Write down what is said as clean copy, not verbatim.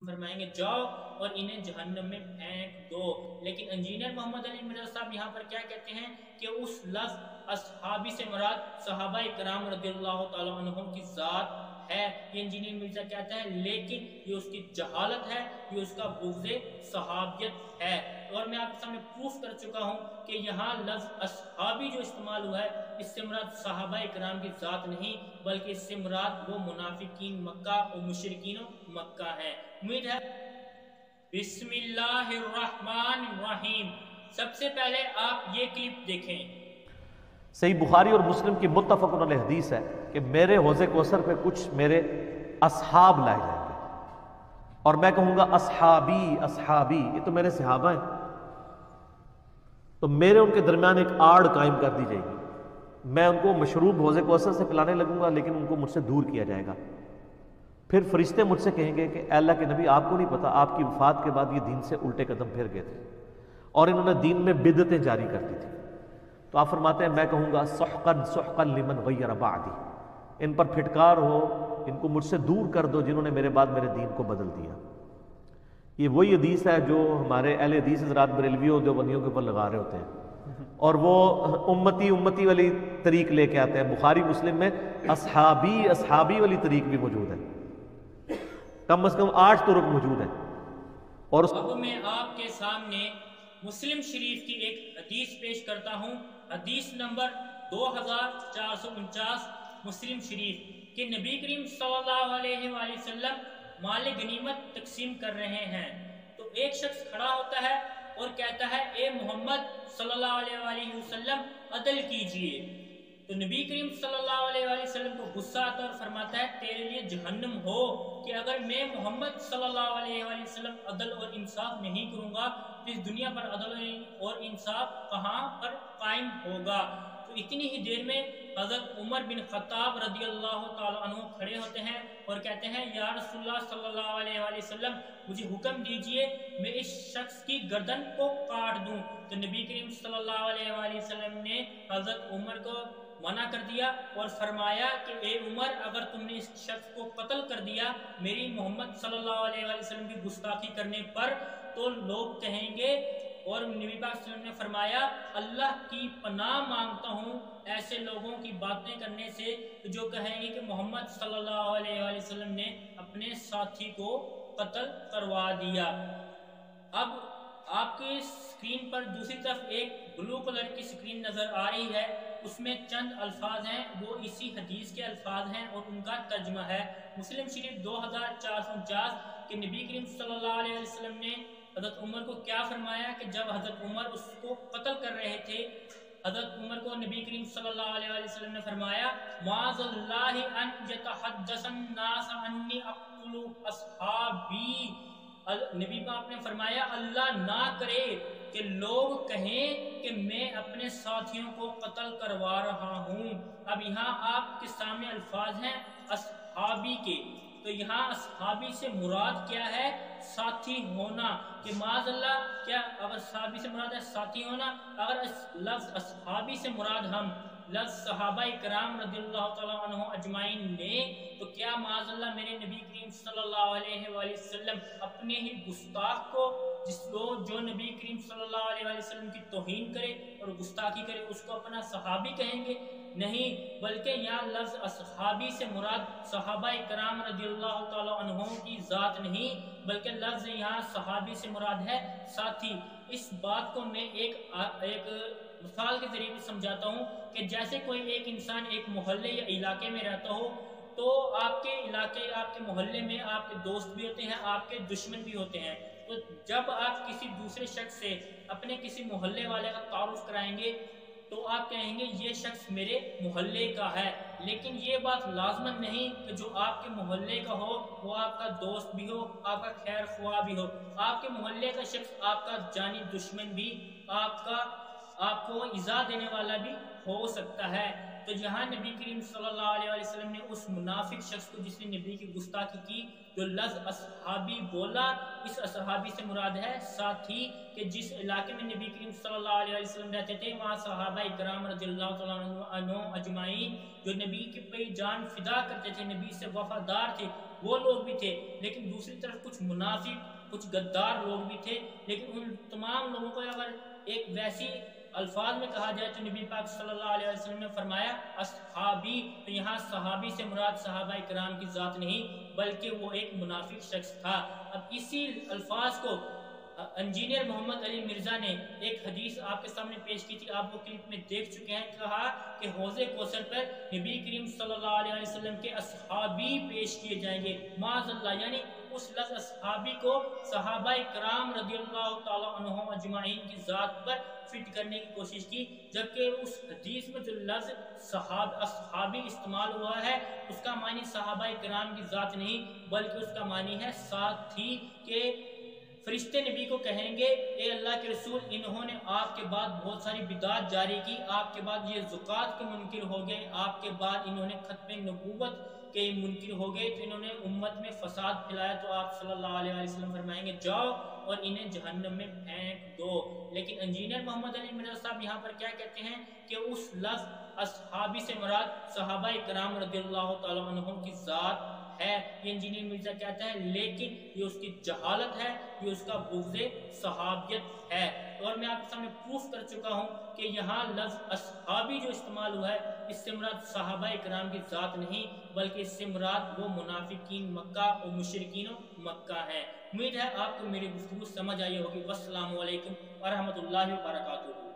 فرمائیں گے جاؤ اور انہیں جہنم میں پھینک دو۔ لیکن انجینئر محمد علی مرزا صاحب یہاں پر کیا کہتے ہیں کہ اس لفظ اصحابی سے مراد صحابہ کرام رضی اللہ تعالیٰ عنہم کی ذات ہے، یہ انجینئر مرزا کہتا ہے، لیکن یہ اس کی جہالت ہے، یہ اس کا بغض صحابیت ہے۔ اور میں آپ کے سامنے پروف کر چکا ہوں کہ یہاں لفظ اصحابی جو استعمال ہوا ہے اس سے مراد صحابہ کرام کی ذات نہیں، بلکہ اس سے مراد وہ منافقین مکہ اور مشرکین مکہ ہیں۔ امید ہے۔ بسم اللہ الرحمن الرحیم۔ سب سے پہلے آپ یہ کلپ دیکھیں۔ صحیح بخاری اور مسلم کی متفق علیہ حدیث ہے کہ میرے حوض کوثر پہ کچھ میرے اصحاب لائے جائیں گے، اور میں کہوں گا اصحابی اصحابی، یہ تو میرے صحابہ ہیں، تو میرے ان کے درمیان ایک آڑ قائم کر دی جائے گی، میں ان کو مشروب حوض کوثر سے پلانے لگوں گا لیکن ان کو مجھ سے دور کیا جائے گا۔ پھر فرشتے مجھ سے کہیں گے کہ اے اللہ کے نبی، آپ کو نہیں پتا آپ کی وفات کے بعد یہ دین سے الٹے قدم پھر گئے تھے اور انہوں نے دین میں بدعتیں جاری کر دی تھی۔ تو آپ فرماتے ہیں میں کہوں گا سحقا سحقا لمن غیر بعدی، ان پر پھٹکار ہو، ان کو مجھ سے دور کر دو جنہوں نے میرے بعد میرے دین کو بدل دیا۔ یہ وہی حدیث ہے جو ہمارے اہل حدیث حضرات بریلویوں دیوبندیوں کے اوپر لگا رہے ہوتے ہیں، اور وہ امتی امتی والی طریق لے کے آتے ہیں۔ بخاری مسلم میں اصحابی اصحابی والی طریق بھی موجود ہے، کم از کم 8 طرق موجود ہیں۔ اور اب میں آپ کے سامنے مسلم شریف کی ایک حدیث پیش کرتا ہوں، حدیث نمبر 2449 مسلم شریف کہ نبی کریم صلی اللہ علیہ وآلہ وسلم مال غنیمت تقسیم کر رہے ہیں، تو ایک شخص کھڑا ہوتا ہے اور کہتا ہے اے محمد صلی اللہ علیہ وآلہ وسلم عدل کیجئے۔ تو نبی کریم صلی اللہ علیہ وآلہ وسلم کو غصہ آتا ہے اور فرماتا ہے تیرے لیے جہنم ہو کہ اگر میں محمد صلی اللہ علیہ وآلہ وسلم عدل اور انصاف نہیں کروں گا تو اس دنیا پر عدل اور انصاف کہاں پر قائم ہوگا۔ تو اتنی ہی دیر میں حضرت عمر بن خطاب رضی اللہ تعالیٰ عنہ کھڑے ہوتے ہیں اور کہتے ہیں یا رسول اللہ صلی اللہ علیہ وآلہ وسلم مجھے حکم دیجئے میں اس شخص کی گردن کو کاٹ دوں۔ تو نبی کریم صلی اللہ علیہ وآلہ وسلم نے حضرت عمر کو منع کر دیا اور فرمایا کہ اے عمر اگر تم نے اس شخص کو قتل کر دیا میری محمد صلی اللہ علیہ وآلہ وسلم کی گستاخی کرنے پر تو لوگ کہیں گے، اور نبی پاک صلی اللہ علیہ وسلم نے فرمایا اللہ کی پناہ مانگتا ہوں ایسے لوگوں کی باتیں کرنے سے جو کہیں گے کہ محمد صلی اللہ علیہ وآلہ وسلم نے اپنے ساتھی کو قتل کروا دیا۔ اب آپ کی سکرین پر دوسری طرف ایک بلو کلر کی سکرین نظر آ رہی ہے، اس میں چند الفاظ ہیں، وہ اسی حدیث کے الفاظ ہیں اور ان کا ترجمہ ہے۔ مسلم شریف 2449 کہ نبی کریم صلی اللہ علیہ وسلم نے حضرت عمر کو کیا فرمایا کہ جب حضرت عمر اس کو قتل کر رہے تھے، حضرت عمر کو نبی کریم صلی اللہ علیہ وسلم نے فرمایا معاذ اللہ ان یتحدث الناس انی اقتل اصحابی، نبی پاک نے فرمایا اللہ نہ کرے کہ لوگ کہیں کہ میں اپنے ساتھیوں کو قتل کروا رہا ہوں۔ اب یہاں آپ کے سامنے الفاظ ہیں اصحابی کے، تو یہاں اصحابی سے مراد کیا ہے؟ ساتھی ہونا، کہ معاذ اللہ کیا اگر صحابی سے مراد ہے ساتھی ہونا، اگر اس لفظ اصحابی سے مراد ہم لفظ صحابہ کرام رضی اللہ تعالیٰ عنہ اجمعین نے، تو کیا معاذ اللہ میرے نبی کریم صلی اللہ علیہ وآلہ وسلم اپنے ہی گستاخ کو جو نبی کریم صلی اللہ علیہ وآلہ وسلم کی توہین کرے اور گستاخی کرے اس کو اپنا صحابی کہیں گے؟ نہیں، بلکہ یہاں لفظ اصحابی سے مراد صحابہ کرام رضی اللہ تعالیٰ عنہ کی ذات نہیں، بلکہ لفظ یہاں صحابی سے مراد ہے ساتھی۔ اس بات کو میں ایک مثال کے ذریعے سمجھاتا ہوں کہ جیسے کوئی ایک انسان ایک محلے یا علاقے میں رہتا ہو، تو آپ کے علاقے آپ کے محلے میں آپ کے دوست بھی ہوتے ہیں، آپ کے دشمن بھی ہوتے ہیں، تو جب آپ کسی دوسرے شخص سے اپنے کسی محلے والے کا تعارف کرائیں گے تو آپ کہیں گے یہ شخص میرے محلے کا ہے، لیکن یہ بات لازمن نہیں کہ جو آپ کے محلے کا ہو وہ آپ کا دوست بھی ہو، آپ کا خیر خواہ بھی ہو۔ آپ کے محلے کا شخص آپ کا جانی دشمن بھی، آپ کو ایذا دینے والا بھی ہو سکتا ہے۔ تو یہاں نبی کریم صلی اللہ علیہ وسلم نے اس منافق شخص کو جس نے نبی کی گستاخی کی جو لفظ اصحابی بولا، اس اصحابی سے مراد ہے ساتھی، کہ جس علاقے میں نبی کریم صلی اللہ علیہ وسلم رہتے تھے وہاں صحابہ کرام رضی اللہ تعالیٰ عنہم اجمعین جو نبی کی پہ جان فدا کرتے تھے، نبی سے وفادار تھے، وہ لوگ بھی تھے، لیکن دوسری طرف کچھ منافق، کچھ غدار لوگ بھی تھے۔ لیکن ان تمام لوگوں کو اگر ایک ویسی الفاظ میں کہا جائے تو نبی پاک صلی اللہ علیہ وسلم نے فرمایا اصحابی، تو یہاں صحابی سے مراد صحابہ کرام کی ذات نہیں بلکہ وہ ایک منافق شخص تھا۔ اب اسی الفاظ کو انجینئر محمد علی مرزا نے ایک حدیث آپ کے سامنے پیش کی تھی، آپ وہ کلپ میں دیکھ چکے ہیں، کہا کہ حوض کوثر پر نبی کریم صلی اللہ علیہ وسلم کے اصحابی پیش کیے جائیں گے، معاذ اللہ، یعنی اس لفظ اصحابی کو صحابہ کرام رضی اللہ تعالیٰ عنہم اجمعین کی ذات پر فٹ کرنے کی کوشش کی، جبکہ اس حدیث میں جو لفظ اصحابی استعمال ہوا ہے اس کا معنی صحابہ کرام کی ذات نہیں بلکہ اس کا معنی ہے ساتھی، کہ فرشتے نبی کو کہیں گے اے اللہ کے رسول انہوں نے آپ کے بعد بہت ساری بدعات جاری کی، آپ کے بعد یہ زکوٰۃ کے منکر ہو گئے، آپ کے بعد انہوں نے ختم نبوت کے منکر ہو گئے، تو انہوں نے امت میں فساد پھیلایا، تو آپ صلی اللہ علیہ وسلم فرمائیں گے جاؤ اور انہیں جہنم میں پھینک دو۔ لیکن انجینئر محمد علی مرزا صاحب یہاں پر کیا کہتے ہیں کہ اس لفظ اصحابی سے مراد صحابہ کرام رضی اللہ تعالیٰ عنہم کی ذات ہے، یہ انجینئر مرزا کہتا ہے، لیکن یہ اس کی جہالت ہے، یہ اس کا بغض صحابیت ہے۔ اور میں آپ کے سامنے پروف کر چکا ہوں کہ یہاں لفظ اصحابی جو استعمال ہوا ہے اس سے مراد صحابہ کرام کی ذات نہیں بلکہ اس سے مراد وہ منافقین مکہ اور مشرکین مکہ ہیں۔ امید ہے آپ کو میری گفتگو سمجھ آئی ہوگی۔ والسلام علیکم ورحمۃ اللہ وبرکاتہ۔